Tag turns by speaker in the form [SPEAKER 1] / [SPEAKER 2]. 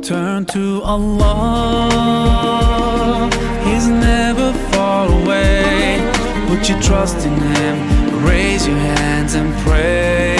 [SPEAKER 1] Turn to Allah, He's never far away. Put your trust in Him, raise your hands and pray.